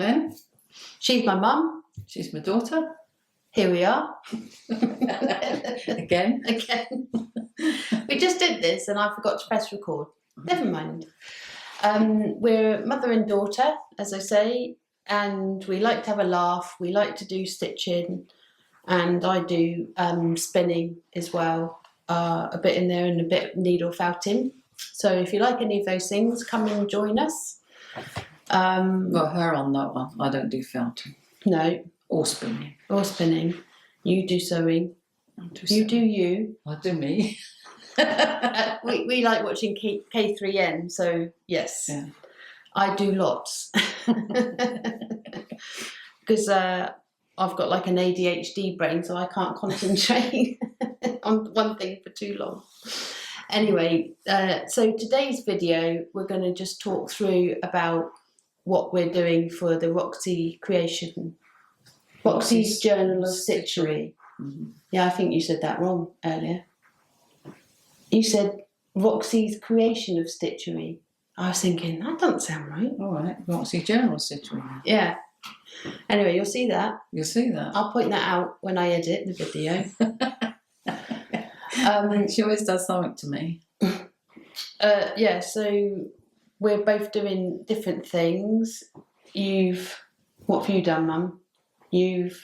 Glen. She's my mum. She's my daughter. Here we are. Again. We just did this and I forgot to press record. Never mind. We're mother and daughter, as I say, and we like to have a laugh. We like to do stitching, and I do spinning as well, a bit in there and a bit needle felting. So if you like any of those things, come and join us. Well, her on that one. I don't do felting. No. Or spinning. Or spinning. You do sewing. You do you. I do me. We like watching K3N, so yes. Yeah. I do lots. Because I've got like an ADHD brain, so I can't concentrate on one thing for too long. Anyway, so today's video, we're going to just talk through about what we're doing for the Roxy creation. Roxy's Journal of Stitchery. Mm-hmm. Yeah, I think you said that wrong earlier. You said Roxy's creation of stitchery. I was thinking, that doesn't sound right. All right, Roxy Journal Stitchery. Yeah. Anyway, you'll see that. You'll see that. I'll point that out when I edit the video. She always does something to me. Yeah, so we're both doing different things. What have you done, Mum? You've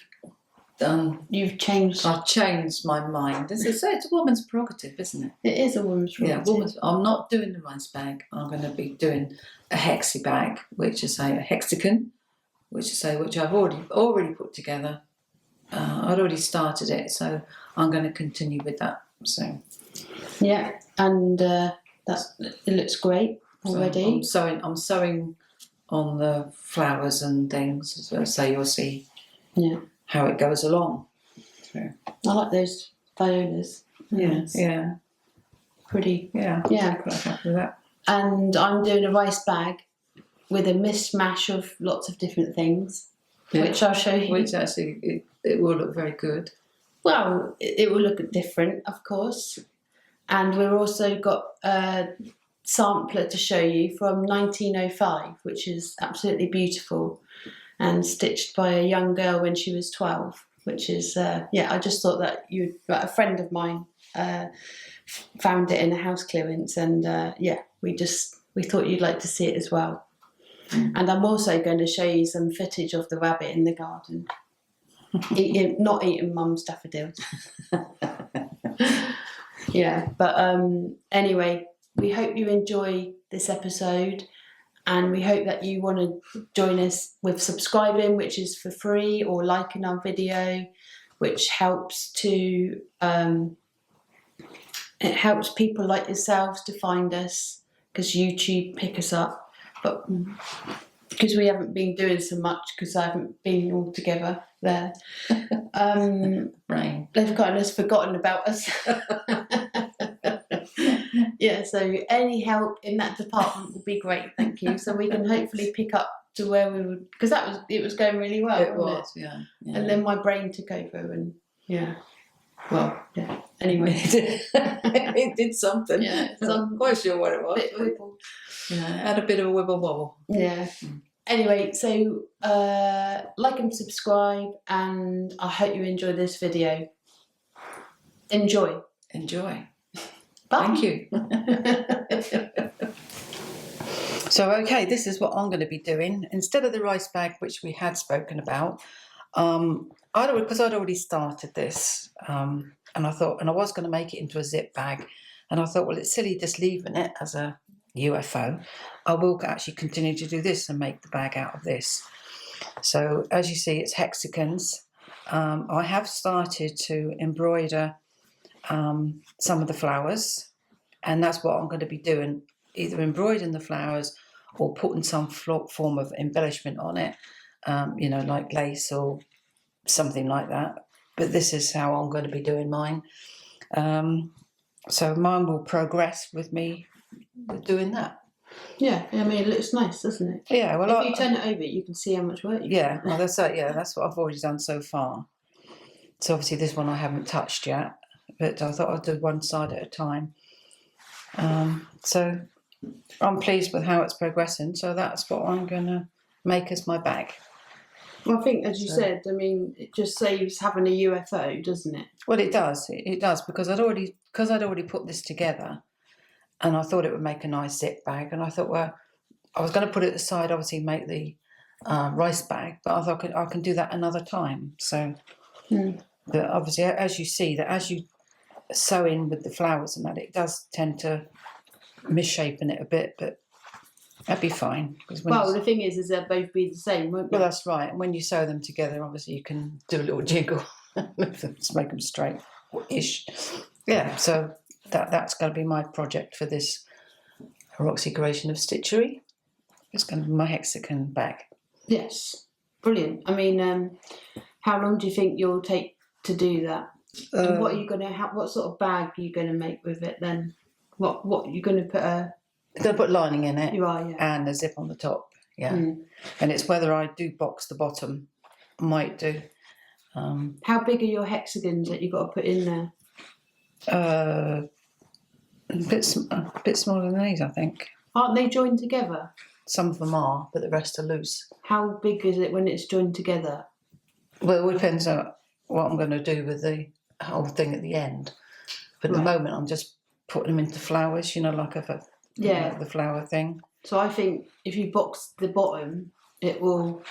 changed. I've changed my mind. It's a woman's prerogative, isn't it? It is a woman's prerogative. Yeah, I'm not doing the rice bag. I'm going to be doing a hexi bag, which is a hexagon, which I've already put together. I'd already started it, so I'm going to continue with that. So yeah, and it looks great already. So I'm sewing on the flowers and things, so you'll see. Yeah. How it goes along. So. I like those violas. Yes. Yeah. Pretty. Yeah. Yeah. Quite happy with that. And I'm doing a rice bag with a mishmash of lots of different things, which I'll show you. Which actually, it will look very good. Well, it will look different, of course. And we've also got a sampler to show you from 1905, which is absolutely beautiful, and stitched by a young girl when she was 12, which is, I just thought that a friend of mine found it in a house clearance, and we thought you'd like to see it as well. And I'm also going to show you some footage of the rabbit in the garden, not eating Mum's daffodils. Yeah, but anyway, we hope you enjoy this episode. And we hope that you want to join us with subscribing, which is for free, or liking our video, which helps to it helps people like yourselves to find us, because YouTube pick us up. But because we haven't been doing so much, because I haven't been all together there, right. They've kind of forgotten about us. Yeah, so any help in that department would be great, thank you. So we can hopefully pick up to where we would, because it was going really well. It was, yeah. And then my brain took over, and anyway, it did something. Yeah, I'm quite sure what it was. Bit wibble. Yeah, it had a bit of a wibble wobble. Yeah. Anyway, so like and subscribe, and I hope you enjoy this video. Enjoy. Bye. Thank you. So, okay, this is what I'm going to be doing. Instead of the rice bag, which we had spoken about, because I'd already started this, and I was going to make it into a zip bag, and I thought, well, it's silly just leaving it as a UFO. I will actually continue to do this and make the bag out of this. So, as you see, it's hexagons. I have started to embroider some of the flowers, and that's what I'm going to be doing, either embroidering the flowers or putting some form of embellishment on it, like lace or something like that. But this is how I'm going to be doing mine. So mine will progress with me doing that. Yeah, I mean, it looks nice, doesn't it? Yeah, well, if you turn it over, you can see how much work you yeah, well, that's what I've already done so far. So obviously this one I haven't touched yet, but I thought I'd do one side at a time. So I'm pleased with how it's progressing. So that's what I'm going to make as my bag. Well, I think, as you So- said, I mean, it just saves having a UFO, doesn't it? Well, it does. It does because I'd already put this together, and I thought it would make a nice zip bag. And I thought, well, I was going to put it aside, obviously make the rice bag, but I thought I can do that another time. So, but obviously, as you see, that as you sew in with the flowers and that, it does tend to misshapen it a bit, but that'd be fine. Well, the thing is they'll both be the same, won't they? Well, that's right. And when you sew them together, obviously, you can do a little jiggle, just make them straight-ish. Yeah, so that's going to be my project for this Roxy Creation of Stitchery. It's going to be my hexagon bag. Yes, brilliant. I mean, how long do you think you'll take to do that? And what are you going to have? What sort of bag are you going to make with it then? What are you going to put I'm going to put lining in it. You are, yeah. And a zip on the top. Yeah, and it's whether I do box the bottom. I might do. How big are your hexagons that you've got to put in there? A bit smaller than these, I think. Aren't they joined together? Some of them are, but the rest are loose. How big is it when it's joined together? Well, it depends on what I'm going to do with the whole thing at the end. But at the moment, I'm just putting them into flowers, like the flower thing. So I think if you box the bottom, it will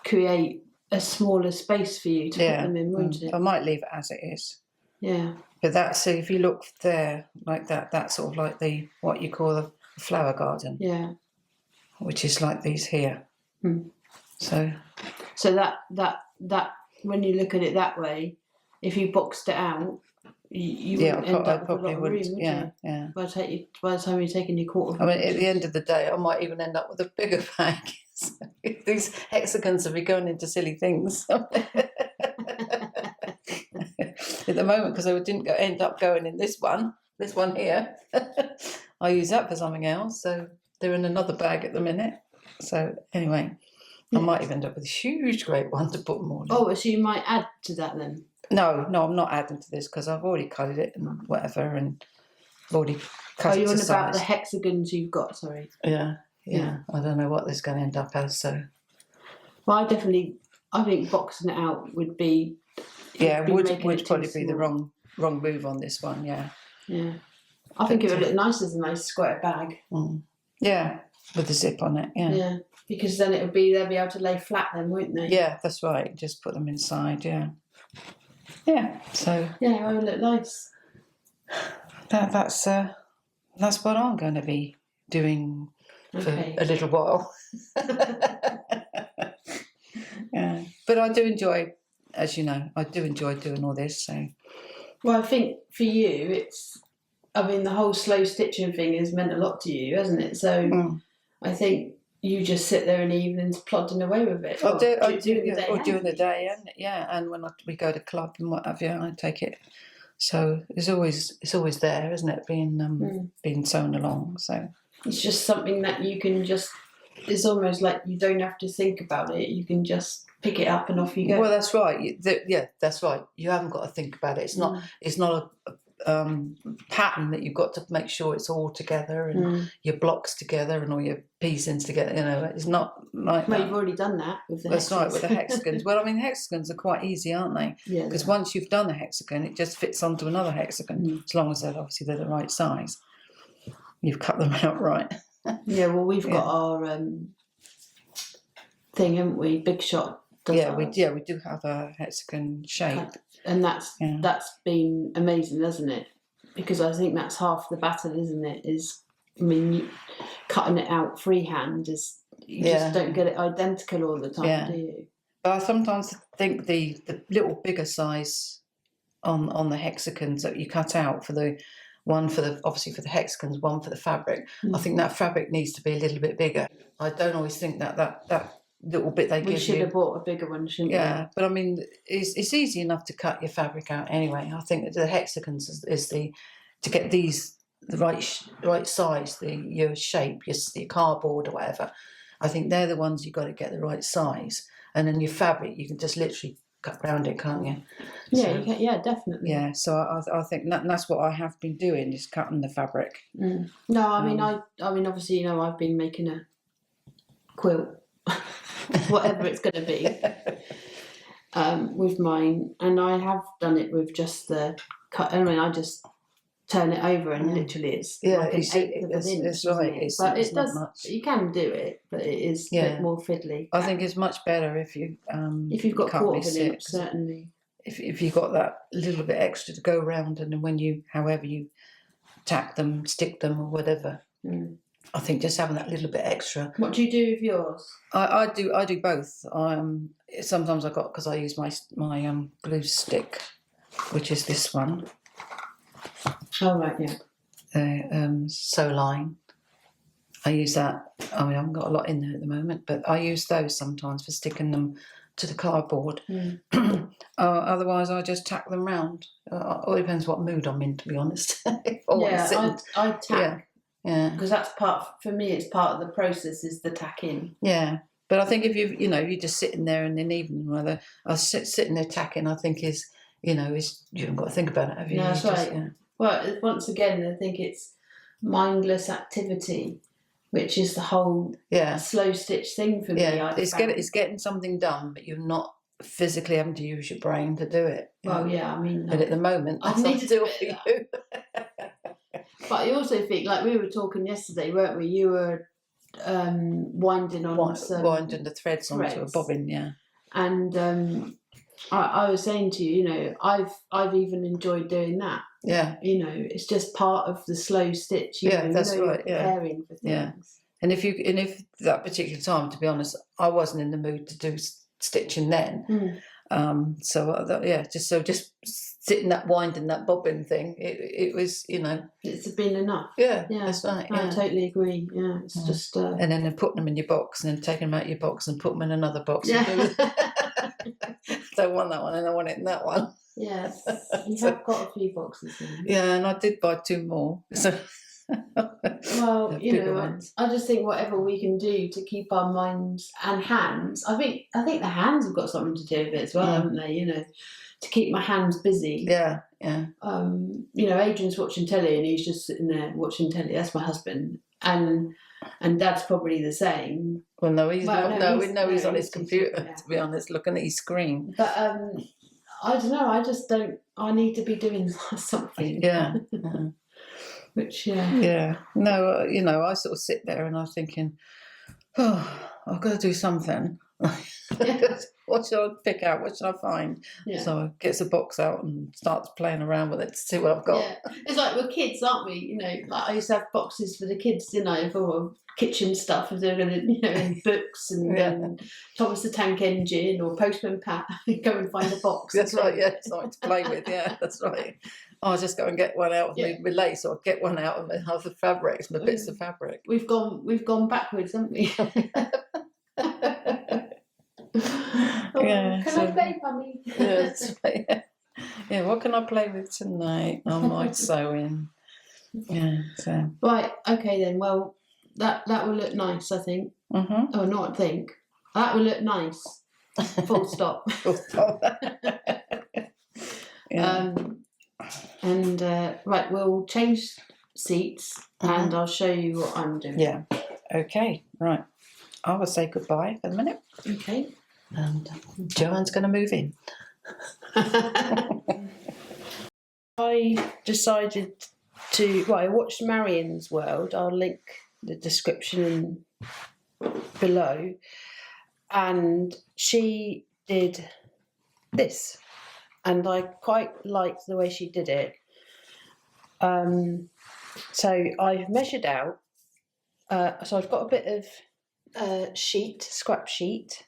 create a smaller space for you to put them in, won't it? I might leave it as it is. Yeah. But that's, if you look there like that, that's sort of like what you call the flower garden. Yeah. Which is like these here. So that when you look at it that way, if you boxed it out, you wouldn't end up with a lot of room, would you? Yeah. By the time you're taking your quarter. I mean, at the end of the day, I might even end up with a bigger bag. These hexagons will be going into silly things. At the moment, because I didn't end up going in this one here. I use that for something else, so they're in another bag at the minute. So anyway, I might even end up with a huge, great one to put them all in. Oh, so you might add to that then? No, I'm not adding to this because I've already cut it and whatever, and I've already cut it to size. You're on about the hexagons you've got, sorry. Yeah. I don't know what this is going to end up as, so. Well, I think boxing it out would be... would probably be the wrong move on this one, yeah. Yeah. I think it would look nice as a nice square bag. Yeah, with the zip on it, yeah. Yeah, because then they'll be able to lay flat then, won't they? Yeah, that's right. Just put them inside, yeah. Yeah, so... Yeah, it would look nice. That's what I'm going to be doing for a little while. Yeah, but I do enjoy, as you know, doing all this. So, well, I think for you, the whole slow stitching thing has meant a lot to you, hasn't it? So, I think you just sit there in the evenings plodding away with it. During the day, and when we go to club and what have you, I take it. So it's always there, isn't it? Being sewn along. So it's just something that you can just. It's almost like you don't have to think about it. You can just pick it up and off you go. Well, that's right. That's right. You haven't got to think about it. It's not. It's not a pattern that you've got to make sure it's all together and your blocks together and all your piecings together. It's not like. Well, you've already done that with the. That's right, with the hexagons. Well, hexagons are quite easy, aren't they? Yeah. Because once you've done a hexagon, it just fits onto another hexagon, as long as they're the right size. You've cut them out right. Yeah, well, we've got our thing, haven't we? Big Shot. We do have a hexagon shape, and that's been amazing, hasn't it? Because I think that's half the battle, isn't it? Cutting it out freehand is just don't get it identical all the time, do you? But I sometimes think the little bigger size on the hexagons that you cut out for the. One for the hexagons, one for the fabric. I think that fabric needs to be a little bit bigger. I don't always think that little bit they give you. We should have bought a bigger one, shouldn't we? Yeah, but it's easy enough to cut your fabric out anyway. I think the hexagons is to get these the right size, your shape, your cardboard or whatever. I think they're the ones you've got to get the right size, and then your fabric you can just literally cut around it, can't you? Yeah, yeah, definitely. Yeah, so I think that's what I have been doing, is cutting the fabric. No, I mean, obviously, I've been making a quilt. whatever it's going to be, with mine. And I have done it with just the cut. I mean, I just turn it over and literally it's like an eighth of an inch. It's right. But It's it not does. much. You can do it, but it is a bit more fiddly. I think it's much better if you've got can't quarter of really an inch, certainly. If you've got that little bit extra to go around, and then when however you tack them, stick them, or whatever, I think just having that little bit extra. What do you do with yours? I do both. Sometimes because I use my glue stick, which is this one. Oh right, yeah. Sewn. I use that. I mean, I haven't got a lot in there at the moment, but I use those sometimes for sticking them to the cardboard. Otherwise, I just tack them round. All depends what mood I'm in, to be honest. I tack. Yeah, because that's for me. It's part of the process is the tacking. Yeah, but I think if you're just sitting there in an evening, whether I was sitting there tacking, I think you haven't got to think about it, have you? No, that's right. Yeah. Well, once again, I think it's mindless activity, which is the whole slow stitch thing for me. It's getting something done, but you're not physically having to use your brain to do it. Well, yeah, I mean, but at the moment, I need to do it for you. But I also think, like we were talking yesterday, weren't we? You were winding the threads onto a bobbin, and I was saying to you, I've even enjoyed doing that. Yeah. It's just part of the slow stitch. That's right. You're preparing for things. Yeah. And if that particular time, to be honest, I wasn't in the mood to do stitching then. Just sitting that winding that bobbin thing, it was, it's been enough. Yeah, that's right. I totally agree. Yeah, it's just and then putting them in your box, and then taking them out of your box and put them in another box. Yeah. Don't want that one, and I want it in that one. Yes, you have got a few boxes then. Yeah, and I did buy 2 more. So. Well, I just think whatever we can do to keep our minds and hands. I think the hands have got something to do with it as well, haven't they? To keep my hands busy. Yeah. Adrian's watching telly and he's just sitting there watching telly. That's my husband, and Dad's probably the same. Well, no, he's not. No, we know he's on his computer. To be honest, looking at his screen. But I don't know. I just don't. I need to be doing something. Yeah. Which yeah. No, I sort of sit there and I'm thinking, I've got to do something. What should I pick out? What should I find? Yeah. So I gets a box out and starts playing around with it to see what I've got. Yeah. It's like we're kids, aren't we? Like I used to have boxes for the kids, didn't I, for kitchen stuff, if they're going to, and books and Thomas the Tank Engine or Postman Pat. Go and find a box. That's right. Yeah, something to play with. Yeah, that's right. I'll just go and get one out of my lace, or get one out of the fabrics and the bits of fabric. We've gone backwards, haven't we? Can I play, Mummy? Yeah, what can I play with tonight? I might sew in. Yeah. So. Right. Okay then. Well, that will look nice, I think. Mm-hmm. Oh, not I think. That will look nice. Full stop. Full stop. Yeah. Right, we'll change seats and I'll show you what I'm doing. Yeah. Okay. Right. I will say goodbye for the minute. Okay. And Joanne's going to move in. I decided I watched Marion's World. I'll link the description below. And she did this. And I quite liked the way she did it. So I've measured out. So I've got a bit of scrap sheet,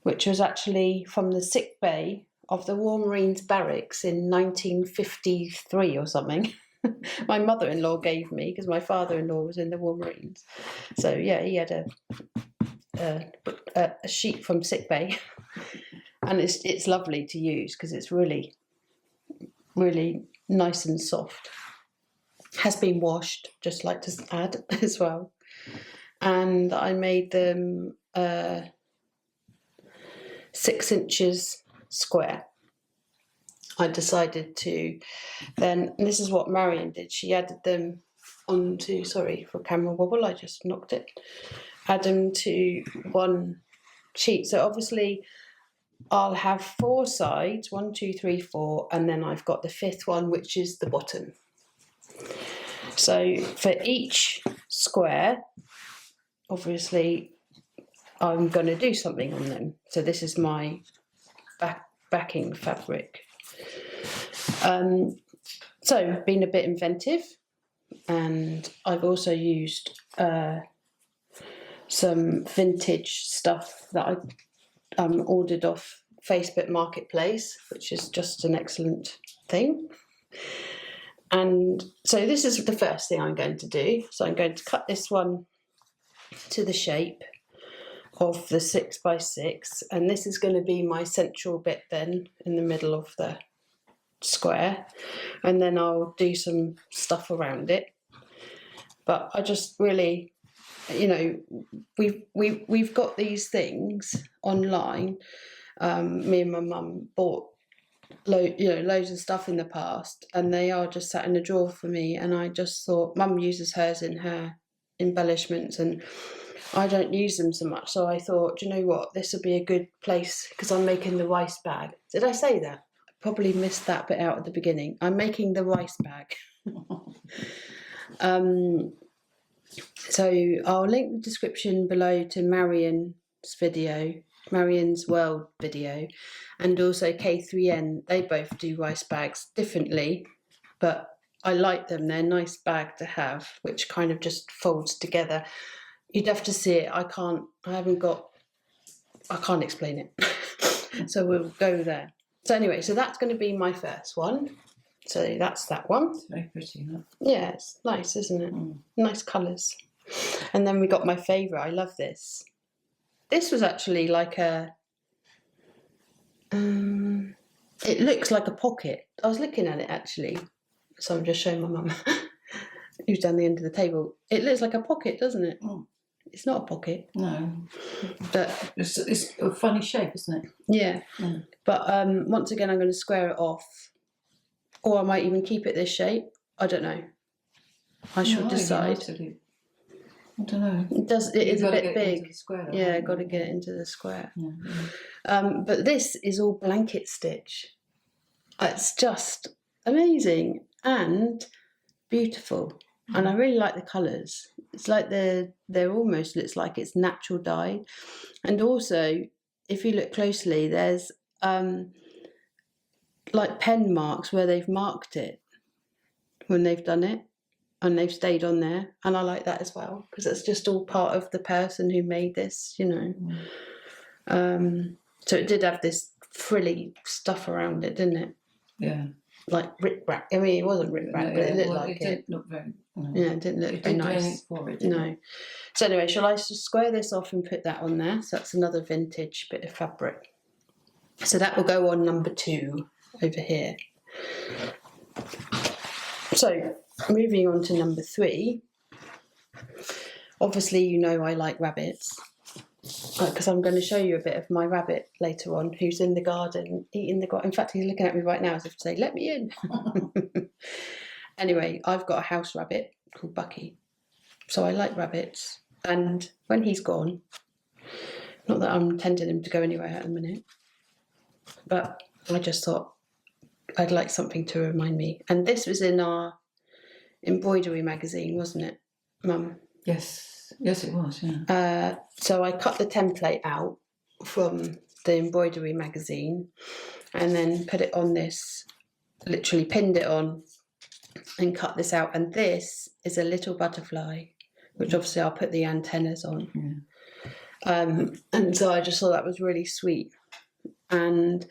which was actually from the sick bay of the War Marines barracks in 1953 or something. My mother-in-law gave me, because my father-in-law was in the War Marines. So yeah, he had a sheet from sick bay. And it's lovely to use because it's really, really nice and soft. Has been washed, just like to add as well. And I made them 6 inches square. I decided to then, and this is what Marion did, she added them onto, sorry for camera wobble, I just knocked it, add them to one sheet. So obviously I'll have 4 sides, 1, 2, 3, 4, and then I've got the 5th one, which is the bottom. So for each square, obviously I'm going to do something on them. So this is my backing fabric. So been a bit inventive, and I've also used some vintage stuff that I ordered off Facebook Marketplace, which is just an excellent thing. And so this is the first thing I'm going to do. So I'm going to cut this one to the shape of the 6 by 6, and this is going to be my central bit then in the middle of the square, and then I'll do some stuff around it. But I just really, you know, we've got these things online. Me and my mum bought loads of stuff in the past, and they are just sat in a drawer for me, and I just thought, Mum uses hers in her embellishments and I don't use them so much, so I thought, do you know what, this would be a good place, because I'm making the rice bag. Did I say that? I probably missed that bit out at the beginning. I'm making the rice bag. So I'll link the description below to Marian's World video, and also K3N. They both do rice bags differently, but I like them. They're a nice bag to have, which kind of just folds together. You'd have to see it. I can't explain it. So we'll go there. So anyway, so that's going to be my first one. So that's that one. It's very pretty, huh? Yeah, it's nice, isn't it? Nice colours. And then we got my favourite. I love this. This was actually like a... it looks like a pocket. I was looking at it actually. So I'm just showing my mum who's down the end of the table. It looks like a pocket, doesn't it? Mm. It's not a pocket. No. But it's a funny shape, isn't it? Yeah. Mm. But once again, I'm going to square it off. Or I might even keep it this shape. I don't know. I should decide. I don't know. It is a bit big. Square, yeah, got to get it into the square. Yeah. But this is all blanket stitch. It's just amazing and beautiful. And I really like the colours. It's like they're almost looks like it's natural dyed. And also, if you look closely, there's like pen marks where they've marked it when they've done it, and they've stayed on there. And I like that as well, because it's just all part of the person who made this, you know. So it did have this frilly stuff around it, didn't it? Yeah. Like rip-rack. I mean, it wasn't rip-rack, but it looked like it. It did look very... Yeah, it didn't look very nice. For it, No. So anyway, shall I just square this off and put that on there? So that's another vintage bit of fabric. So that will go on number 2 over here. So moving on to number 3. Obviously, you know I like rabbits, because I'm going to show you a bit of my rabbit later on, who's in the garden, eating the garden. In fact, he's looking at me right now as if to say, let me in. Anyway, I've got a house rabbit called Bucky. So I like rabbits. And when he's gone, not that I'm intending him to go anywhere at the minute, but I just thought I'd like something to remind me. And this was in our embroidery magazine, wasn't it, Mum? Yes. Yes, it was, yeah. So I cut the template out from the embroidery magazine and then put it on this, literally pinned it on and cut this out. And this is a little butterfly, which obviously I'll put the antennas on. Yeah. And so I just thought that was really sweet. And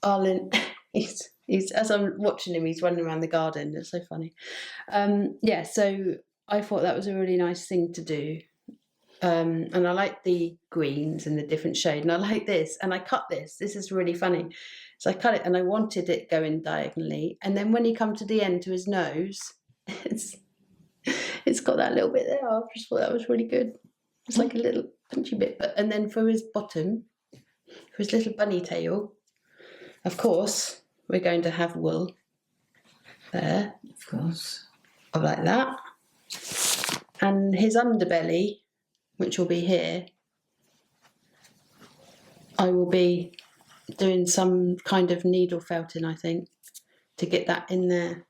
Arlen, he's as I'm watching him, he's running around the garden. It's so funny. Yeah, so I thought that was a really nice thing to do. And I like the greens and the different shade. And I like this. And I cut this. This is really funny. So I cut it and I wanted it going diagonally. And then when he come to the end to his nose, it's got that little bit there. I just thought that was really good. It's like a little punchy bit. And then for his bottom, for his little bunny tail, of course, we're going to have wool there. Of course. Like that. And his underbelly, which will be here, I will be doing some kind of needle felting, I think, to get that in there,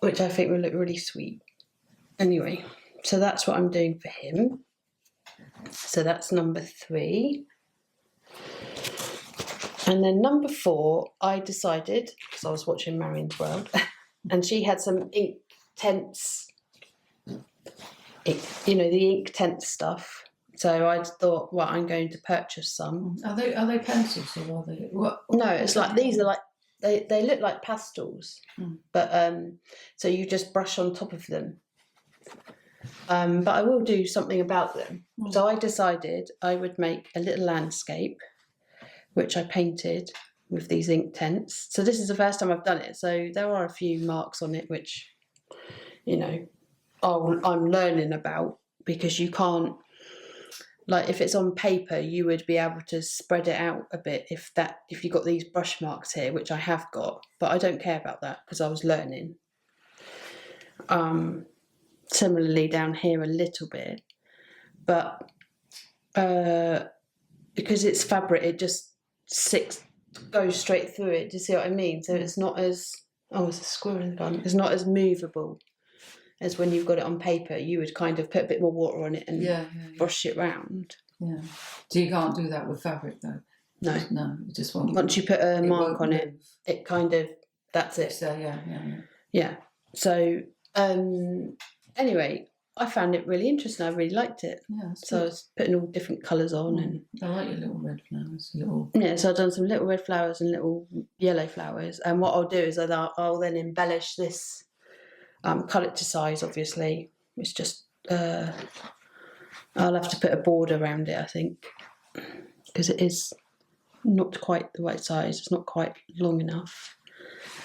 which I think will look really sweet. Anyway, so that's what I'm doing for him. So that's number 3. And then number 4, I decided, because I was watching Marion's World, and she had some ink tents, you know, the ink tent stuff. So I thought, well, I'm going to purchase some. Are they pencils or are they what? No, it's like these are like they look like pastels, but so you just brush on top of them. But I will do something about them. So I decided I would make a little landscape, which I painted with these ink tents. So this is the first time I've done it. So there are a few marks on it, which, you know, I'm learning about, because you can't, like if it's on paper, you would be able to spread it out a bit if you got these brush marks here, which I have got, but I don't care about that because I was learning. Similarly down here a little bit, but because it's fabric, it just goes straight through it. Do you see what I mean? So it's not as, oh, it's a squirrel in the garden. It's not as movable as when you've got it on paper. You would kind of put a bit more water on it and brush it round. Yeah. So you can't do that with fabric though? No. You just want... Once you put a mark on it, it kind of, that's it. So, yeah. So, anyway, I found it really interesting. I really liked it. Yeah, so I was putting all different colours on. And I like your little red flowers. Yeah, so I've done some little red flowers and little yellow flowers. And what I'll do is I'll then embellish this, cut it to size, obviously. It's just, I'll have to put a border around it, I think, because it is not quite the right size. It's not quite long enough.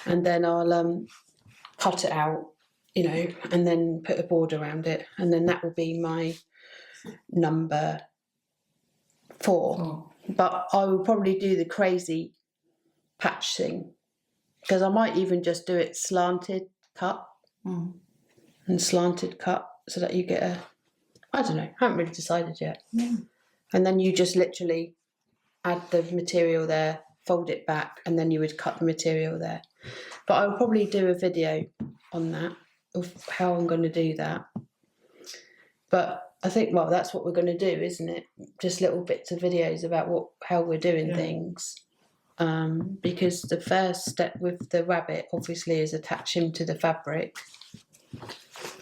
And then I'll cut it out, you know, and then put a border around it, and then that will be my number 4. Oh. But I will probably do the crazy patch thing, because I might even just do it slanted cut and slanted cut, so that you get a, I don't know, I haven't really decided yet. And then you just literally add the material there, fold it back, and then you would cut the material there. But I will probably do a video on that, of how I'm going to do that. But I think, well, that's what we're going to do, isn't it? Just little bits of videos about how we're doing things. Because the first step with the rabbit, obviously, is attach him to the fabric.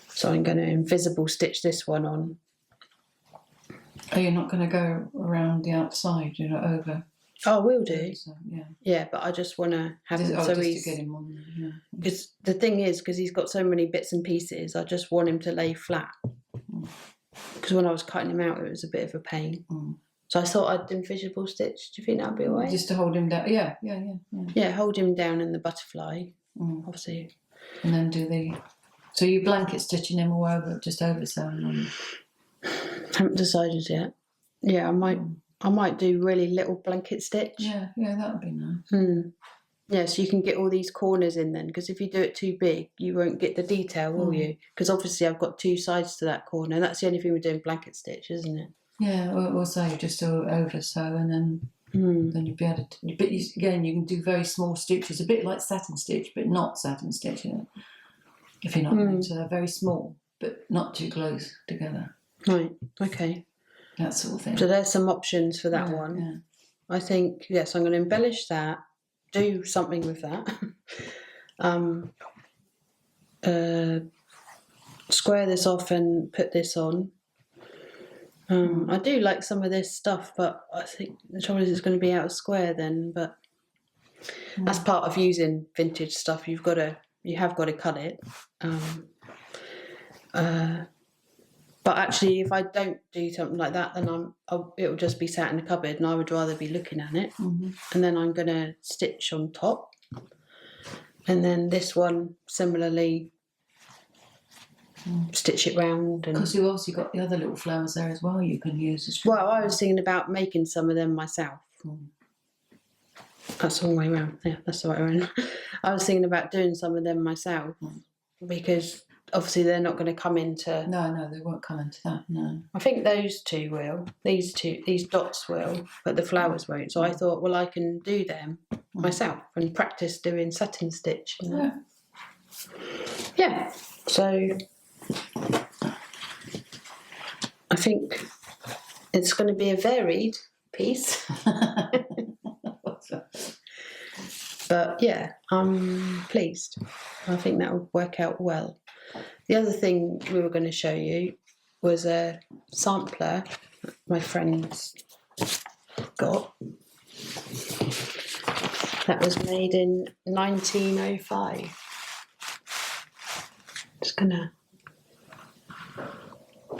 So I'm going to invisible stitch this one on. Oh, you're not going to go around the outside, you're not over? Oh, I will do. So, yeah, but I just want to have him so he's... to get him on there, Because the thing is, because he's got so many bits and pieces, I just want him to lay flat. Because when I was cutting him out, it was a bit of a pain. So I thought I'd invisible stitch. Do you think that'd be all right? Just to hold him down. Yeah. Yeah, hold him down in the butterfly, obviously. And then do the... So you blanket stitching him all over, just over sewn on? Haven't decided yet. Yeah, I might do really little blanket stitch. Yeah, that would be nice. Yeah, so you can get all these corners in then, because if you do it too big, you won't get the detail, will you? Because obviously I've got 2 sides to that corner, and that's the only thing we're doing blanket stitch, isn't it? Yeah, we'll say just over sew, and then you'll be able to... But again, you can do very small stitches, a bit like satin stitch, but not satin stitch, you know, if you're not so they're very small, but not too close together. Right, okay. That sort of thing. So there's some options for that one. Yeah. I think, yes, I'm going to embellish that, do something with that. Square this off and put this on. I do like some of this stuff, but I think the trouble is it's going to be out of square then, but that's part of using vintage stuff. You have got to cut it. But actually, if I don't do something like that, then it'll just be sat in the cupboard, and I would rather be looking at it. And then I'm going to stitch on top. And then this one, similarly, stitch it round. Because you've also got the other little flowers there as well you can use as well. Well, I was thinking about making some of them myself. That's the wrong way around. Yeah, that's the right way around. I was thinking about doing some of them myself, because obviously they're not going to come into. No, they won't come into that. No. I think those two will. These dots will, but the flowers won't. So I thought, well, I can do them myself and practice doing satin stitch. You know? Yeah. So I think it's going to be a varied piece. But yeah, I'm pleased. I think that will work out well. The other thing we were going to show you was a sampler my friends got that was made in 1905. Just gonna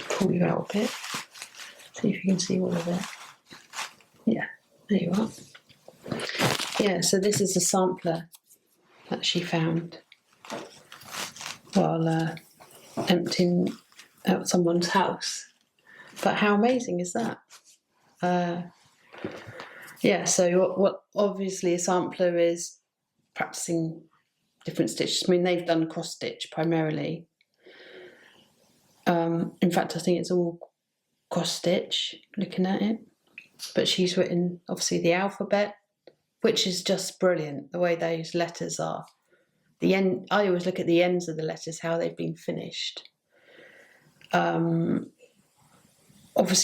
pull you out a bit, see if you can see all of it. Yeah, there you are. Yeah, so this is a sampler that she found while emptying out someone's house. But how amazing is that? Yeah, so what obviously a sampler is practicing different stitches. I mean, they've done cross stitch primarily. In fact, I think it's all cross stitch, looking at it. But she's written, obviously, the alphabet, which is just brilliant, the way those letters are. The end. I always look at the ends of the letters, how they've been finished. Obviously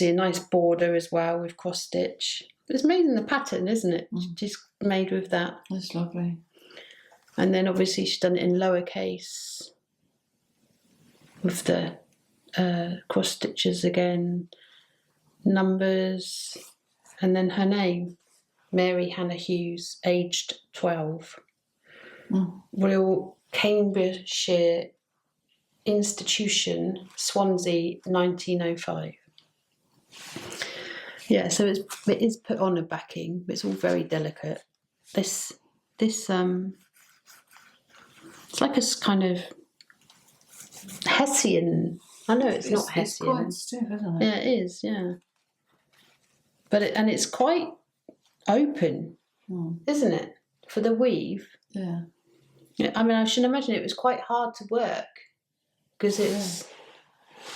a nice border as well with cross stitch. It's made in the pattern, isn't it? She's made with that. That's lovely. And then obviously she's done it in lowercase with the cross stitches again, numbers, and then her name, Mary Hannah Hughes, aged 12. Royal Cambridgeshire Institution, Swansea, 1905. Yeah, so it is put on a backing, but it's all very delicate. This it's like a kind of Hessian. I know it's not Hessian. It's quite stiff, isn't it? Yeah, it is. Yeah, but it's quite open, isn't it, for the weave? Yeah. Yeah, I mean, I should imagine it was quite hard to work because it's. Yeah.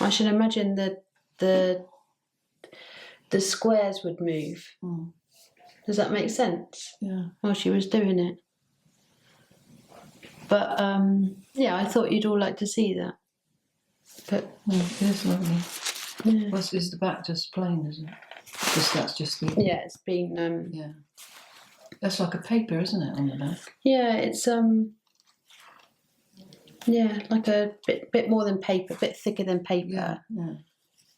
I should imagine that the squares would move. Does that make sense? Yeah. While she was doing it. But yeah, I thought you'd all like to see that. But it is lovely. Yeah. Well, is the back just plain, isn't it? That's just the. Yeah, it's been. Yeah. That's like a paper, isn't it, on the back? Yeah, it's yeah, like a bit more than paper, a bit thicker than paper. Yeah.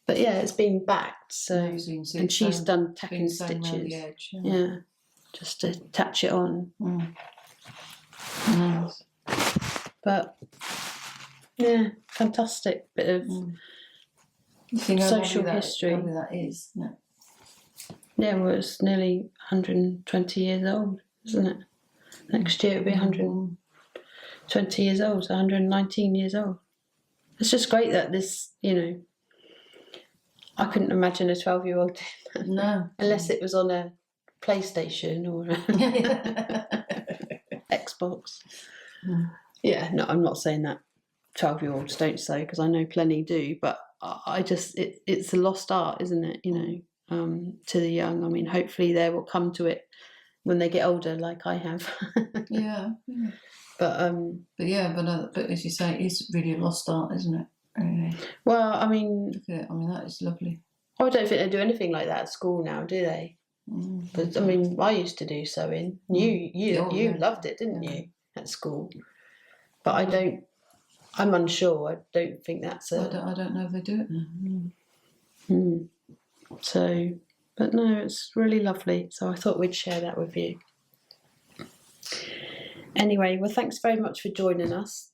But yeah, it's been backed, so and she's done tacking stitches. The edge, yeah, just to attach it on. Nice. But yeah, fantastic bit of social history. How lovely that is, isn't it? Yeah, well, it's nearly 120 years old, isn't it? Next year it'll be 120 years old, so 119 years old. It's just great that this, I couldn't imagine a 12-year-old doing that. No. Unless it was on a PlayStation or Xbox. Yeah, no, I'm not saying that 12-year-olds don't sew, because I know plenty do, but I just, it's a lost art, isn't it, to the young. I mean, hopefully they will come to it when they get older, like I have. Yeah. But as you say, it's really a lost art, isn't it? Really. Well, I mean, look at it. I mean, that is lovely. I don't think they do anything like that at school now, do they? But I mean, I used to do sewing. You loved it, didn't you, at school? But I'm unsure. I don't think that's I don't know if they do it now. So, but no, it's really lovely. So I thought we'd share that with you. Anyway, well, thanks very much for joining us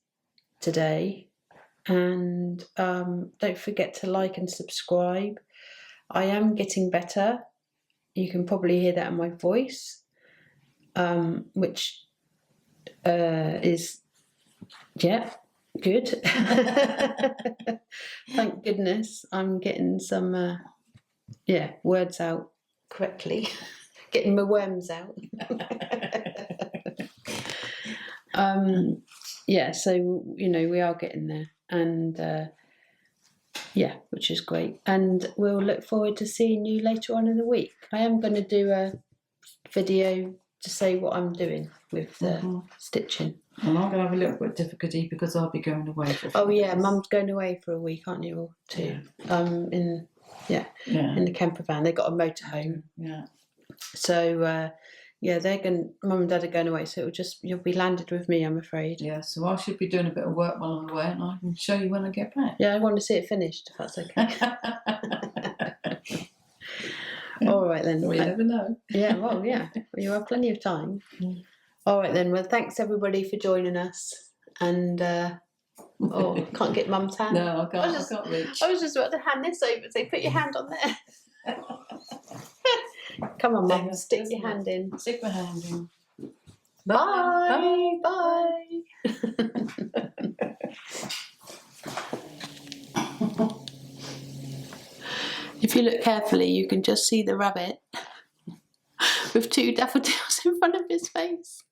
today. And don't forget to like and subscribe. I am getting better. You can probably hear that in my voice, which is, good. Thank goodness I'm getting some, words out correctly. Getting my worms out. So, we are getting there. and yeah, which is great. And we'll look forward to seeing you later on in the week. I am going to do a video to say what I'm doing with the stitching. And I'm going to have a little bit of difficulty because I'll be going away for a few Oh yeah, days. Mum's going away for a week, aren't you? Or two. In the camper van. They got a motorhome. Yeah. So yeah, Mum and Dad are going away. So you'll be landed with me, I'm afraid. Yeah. So I should be doing a bit of work while I'm away, and I can show you when I get back. Yeah, I want to see it finished, if that's okay. All right then. Well, you never know. Yeah, well, yeah. You have plenty of time. All right then. Well, thanks everybody for joining us. And can't get Mum's hand. No, I can't reach. I was just about to hand this over. Say, put your hand on there. Come on, Mum. Stick your hand in. Stick my hand in. Bye. Bye. If you look carefully, you can just see the rabbit with 2 daffodils in front of his face.